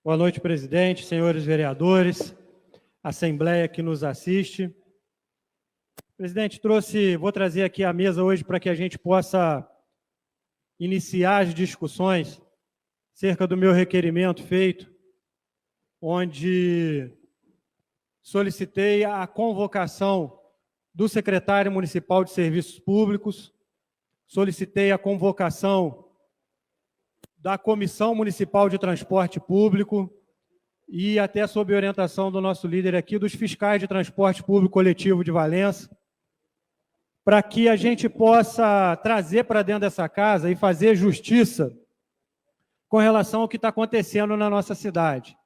Boa noite, presidente, senhores vereadores, assembleia que nos assiste. Presidente, vou trazer aqui à mesa hoje para que a gente possa iniciar as discussões acerca do meu requerimento feito, onde solicitei a convocação do secretário municipal de Serviços Públicos, solicitei a convocação da Comissão Municipal de Transporte Público e até sob orientação do nosso líder aqui, dos fiscais de transporte público coletivo de Valença, para que a gente possa trazer para dentro dessa casa e fazer justiça com relação ao que está acontecendo na nossa cidade.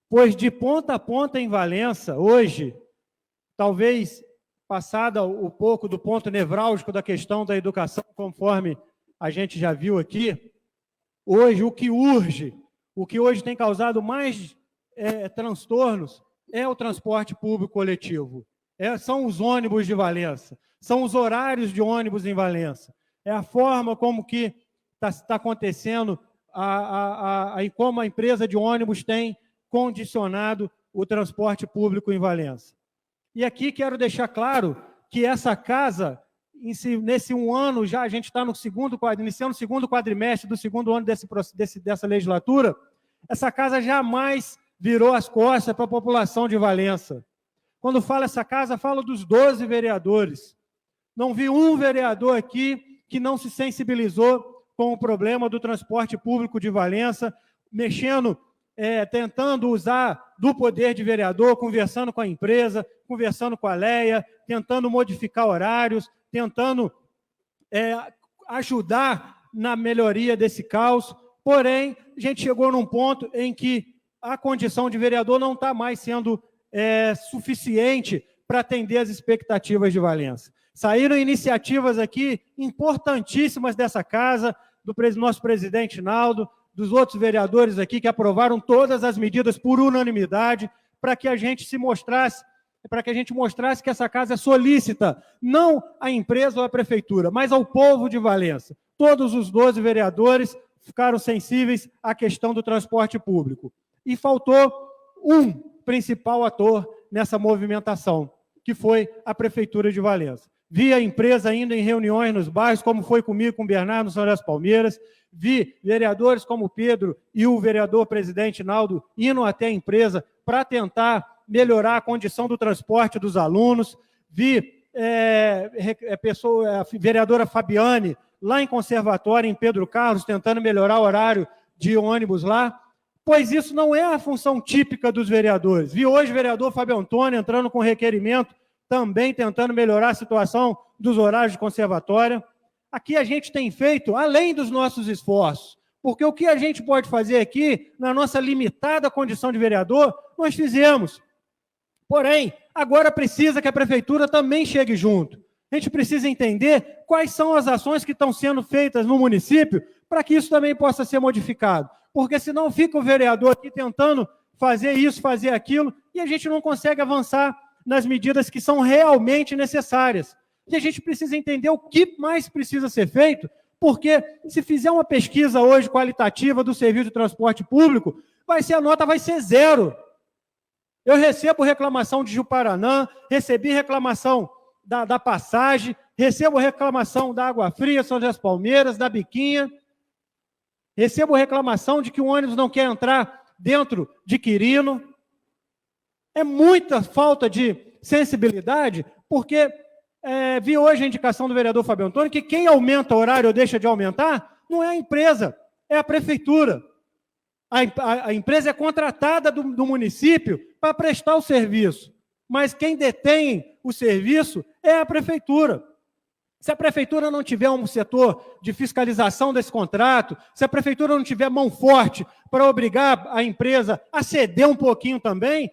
Pois de ponta a ponta em Valença, hoje, talvez passada um pouco do ponto nevrálgico da questão da educação, conforme a gente já viu aqui, hoje, o que hoje tem causado mais transtornos é o transporte público coletivo. São os ônibus de Valença, são os horários de ônibus em Valença, é a forma como que está acontecendo e como a empresa de ônibus tem condicionado o transporte público em Valença. E aqui quero deixar claro que essa casa, nesse um ano já, a gente está iniciando o segundo quadrimestre do segundo ano dessa legislatura, essa casa jamais virou as costas para a população de Valença. Quando falo essa casa, falo dos 12 vereadores. Não vi um vereador aqui que não se sensibilizou com o problema do transporte público de Valença, tentando usar do poder de vereador, conversando com a empresa, conversando com a Leia, tentando modificar horários, tentando ajudar na melhoria desse caos. Porém, a gente chegou num ponto em que a condição de vereador não está mais sendo suficiente para atender as expectativas de Valença. Saíram iniciativas aqui importantíssimas dessa casa, do nosso presidente Naldo, dos outros vereadores aqui que aprovaram todas as medidas por unanimidade para que a gente mostrasse que essa casa é solícita, não à empresa ou à prefeitura, mas ao povo de Valença. Todos os 12 vereadores ficaram sensíveis à questão do transporte público. E faltou um principal ator nessa movimentação, que foi a Prefeitura de Valença. Vi a empresa indo em reuniões nos bairros, como foi comigo, com o Bernardo, no São das Palmeiras. Vi vereadores como o Pedro e o vereador presidente Naldo indo até a empresa para tentar melhorar a condição do transporte dos alunos. Vi a vereadora Fabiane, lá em Conservatório, em Pedro Carlos, tentando melhorar o horário de ônibus lá, pois isso não é a função típica dos vereadores. Vi hoje o vereador Fábio Antônio entrando com requerimento, também tentando melhorar a situação dos horários de Conservatório. Aqui a gente tem feito, além dos nossos esforços, porque o que a gente pode fazer aqui, na nossa limitada condição de vereador, nós fizemos. Porém, agora precisa que a prefeitura também chegue junto. A gente precisa entender quais são as ações que estão sendo feitas no município para que isso também possa ser modificado. Porque senão fica o vereador aqui tentando fazer isso, fazer aquilo, e a gente não consegue avançar nas medidas que são realmente necessárias. E a gente precisa entender o que mais precisa ser feito, porque se fizer uma pesquisa hoje qualitativa do serviço de transporte público, a nota vai ser 0. Eu recebo reclamação de Juparanã, recebi reclamação da passagem, recebo reclamação da Água Fria, São das Palmeiras, da Biquinha, recebo reclamação de que o ônibus não quer entrar dentro de Quirino. É muita falta de sensibilidade, porque vi hoje a indicação do vereador Fábio Antônio que quem aumenta o horário ou deixa de aumentar não é a empresa, é a prefeitura. A empresa é contratada do município para prestar o serviço, mas quem detém o serviço é a prefeitura. Se a prefeitura não tiver um setor de fiscalização desse contrato, se a prefeitura não tiver mão forte para obrigar a empresa a ceder um pouquinho também,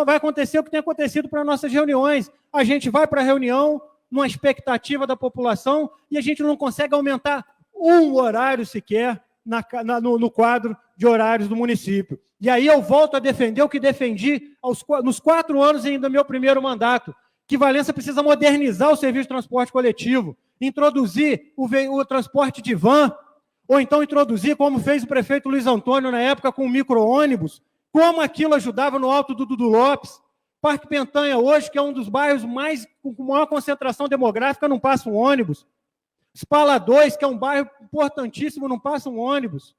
vai acontecer o que tem acontecido para nossas reuniões. A gente vai para a reunião numa expectativa da população e a gente não consegue aumentar um horário sequer no quadro de horários do município. E aí eu volto a defender o que defendi nos 4 anos ainda do meu primeiro mandato, que Valença precisa modernizar o serviço de transporte coletivo, introduzir o transporte de van. Ou então introduzir, como fez o prefeito Luiz Antônio na época com o micro-ônibus, como aquilo ajudava no Alto do Dudu Lopes. Parque Pentanha hoje, que é um dos bairros com maior concentração demográfica, não passa um ônibus. Espala 2, que é um bairro importantíssimo, não passa um ônibus.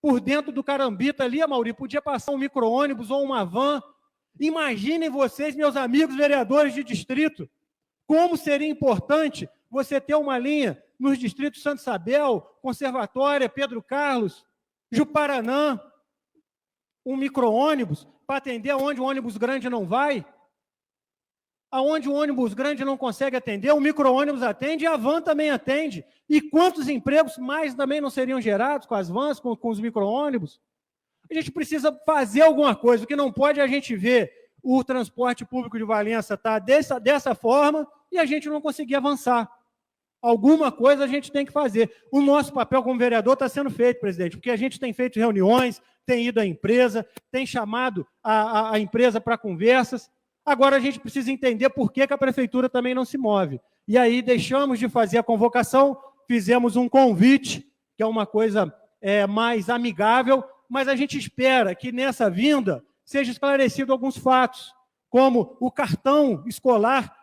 Por dentro do Carambita ali, Amaury, podia passar um micro-ônibus ou uma van. Imaginem vocês, meus amigos vereadores de distrito, como seria importante você ter uma linha nos distritos Santa Isabel, Conservatória, Pedro Carlos, Juparanã, um micro-ônibus para atender onde o ônibus grande não vai, aonde o ônibus grande não consegue atender, o micro-ônibus atende e a van também atende. E quantos empregos mais também não seriam gerados com as vans, com os micro-ônibus? A gente precisa fazer alguma coisa. O que não pode é a gente ver o transporte público de Valença estar dessa forma e a gente não conseguir avançar. Alguma coisa a gente tem que fazer. O nosso papel como vereador está sendo feito, presidente, porque a gente tem feito reuniões, tem ido à empresa, tem chamado a empresa para conversas. Agora a gente precisa entender por que a prefeitura também não se move. E aí deixamos de fazer a convocação, fizemos um convite, que é uma coisa mais amigável, mas a gente espera que nessa vinda seja esclarecido alguns fatos, como o cartão escolar.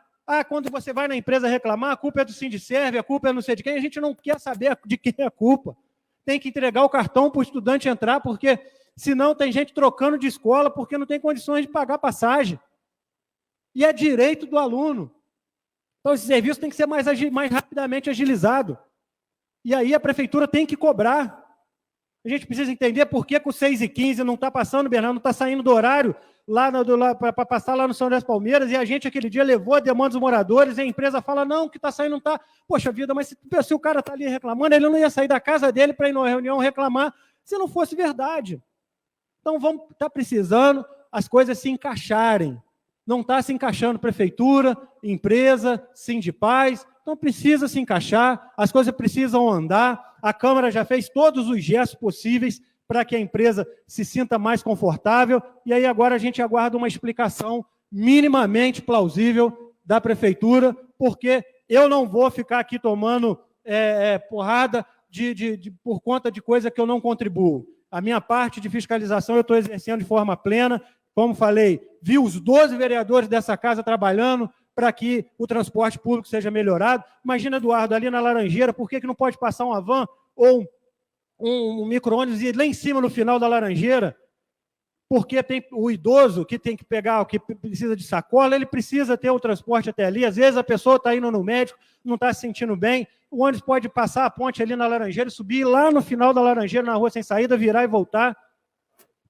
Quando você vai na empresa reclamar, a culpa é do Sindicerve, a culpa é não sei de quem, a gente não quer saber de quem é a culpa. Tem que entregar o cartão para o estudante entrar, porque senão tem gente trocando de escola porque não tem condições de pagar passagem. E é direito do aluno. Então, esse serviço tem que ser mais rapidamente agilizado. E aí a prefeitura tem que cobrar. A gente precisa entender por que com 6h15 não está passando, Bernardo, não está saindo do horário para passar lá no São José das Palmeiras, e a gente aquele dia levou a demanda dos moradores, e a empresa fala, não, que está saindo não está. Poxa vida, mas se o cara está ali reclamando, ele não ia sair da casa dele para ir numa reunião reclamar, se não fosse verdade. Então, está precisando as coisas se encaixarem. Não está se encaixando prefeitura, empresa, Sindipaz, então precisa se encaixar, as coisas precisam andar, a Câmara já fez todos os gestos possíveis para que a empresa se sinta mais confortável, e aí agora a gente aguarda uma explicação minimamente plausível da prefeitura, porque eu não vou ficar aqui tomando porrada por conta de coisa que eu não contribuo. A minha parte de fiscalização eu estou exercendo de forma plena. Como falei, vi os 12 vereadores dessa casa trabalhando para que o transporte público seja melhorado. Imagina, Eduardo, ali na Laranjeira, por que não pode passar uma van ou um micro-ônibus e ir lá em cima no final da Laranjeira? Porque tem o idoso que tem que pegar, que precisa de sacola, ele precisa ter o transporte até ali. Às vezes a pessoa está indo no médico, não está se sentindo bem, o ônibus pode passar a ponte ali na Laranjeira, subir lá no final da Laranjeira, na rua sem saída, virar e voltar.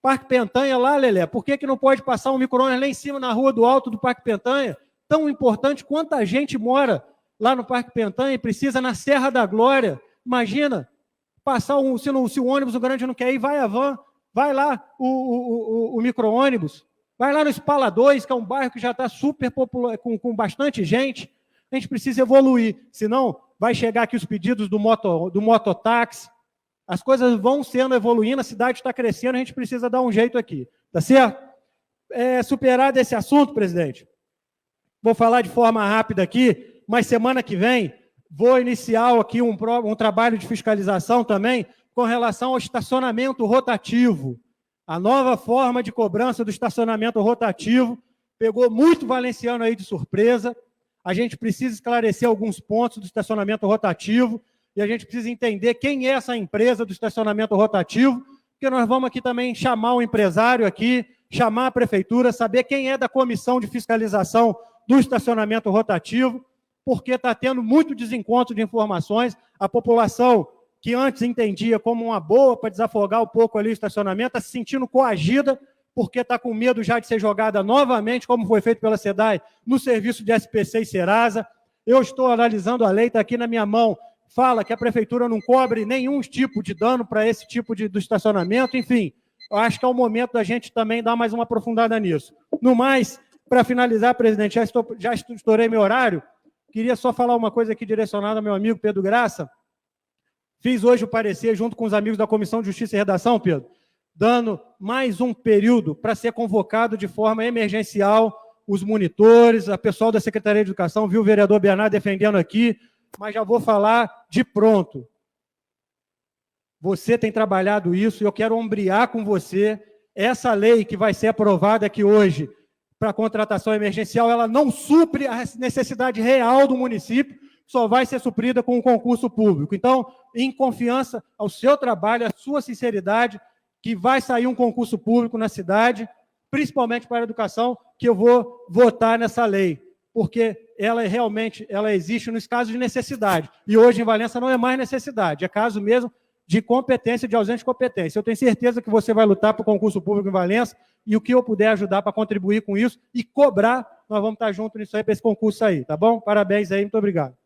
Parque Pentanha lá, Lelé, por que não pode passar um micro-ônibus lá em cima, na rua do alto do Parque Pentanha? Tão importante, quanta gente mora lá no Parque Pentanha e precisa na Serra da Glória. Imagina, passar se o ônibus grande não quer ir, vai a van, vai lá o micro-ônibus, vai lá no Espala 2, que é um bairro que já está super popular, com bastante gente. A gente precisa evoluir, senão vai chegar aqui os pedidos do mototáxi. As coisas vão sendo evoluindo, a cidade está crescendo, a gente precisa dar um jeito aqui. Tá certo? Superado esse assunto, presidente, vou falar de forma rápida aqui, mas semana que vem vou iniciar aqui um trabalho de fiscalização também com relação ao estacionamento rotativo. A nova forma de cobrança do estacionamento rotativo pegou muito valenciano aí de surpresa. A gente precisa esclarecer alguns pontos do estacionamento rotativo, e a gente precisa entender quem é essa empresa do estacionamento rotativo, porque nós vamos aqui também chamar o empresário aqui, chamar a prefeitura, saber quem é da comissão de fiscalização do estacionamento rotativo, porque está tendo muito desencontro de informações. A população que antes entendia como uma boa para desafogar um pouco ali o estacionamento, está se sentindo coagida, porque está com medo já de ser jogada novamente, como foi feito pela SEDAI, no serviço de SPC e Serasa. Eu estou analisando a lei, está aqui na minha mão, fala que a prefeitura não cobre nenhum tipo de dano para esse tipo do estacionamento, enfim, eu acho que é o momento da gente também dar mais uma aprofundada nisso. No mais, para finalizar, presidente, já estourei meu horário, queria só falar uma coisa aqui direcionada ao meu amigo Pedro Graça. Fiz hoje o parecer junto com os amigos da Comissão de Justiça e Redação, Pedro, dando mais um período para ser convocado de forma emergencial os monitores, a pessoal da Secretaria de Educação, viu o vereador Bernardo defendendo aqui, mas já vou falar de pronto. Você tem trabalhado isso e eu quero ombrear com você. Essa lei que vai ser aprovada aqui hoje para a contratação emergencial, ela não supre a necessidade real do município, só vai ser suprida com um concurso público. Então, em confiança ao seu trabalho, à sua sinceridade, que vai sair um concurso público na cidade, principalmente para a educação, que eu vou votar nessa lei, porque ela realmente existe nos casos de necessidade. E hoje em Valença não é mais necessidade, é caso mesmo de competência, de ausência de competência. Eu tenho certeza que você vai lutar para o concurso público em Valença e o que eu puder ajudar para contribuir com isso e cobrar, nós vamos estar juntos nisso aí, para esse concurso aí, tá bom? Parabéns aí, muito obrigado.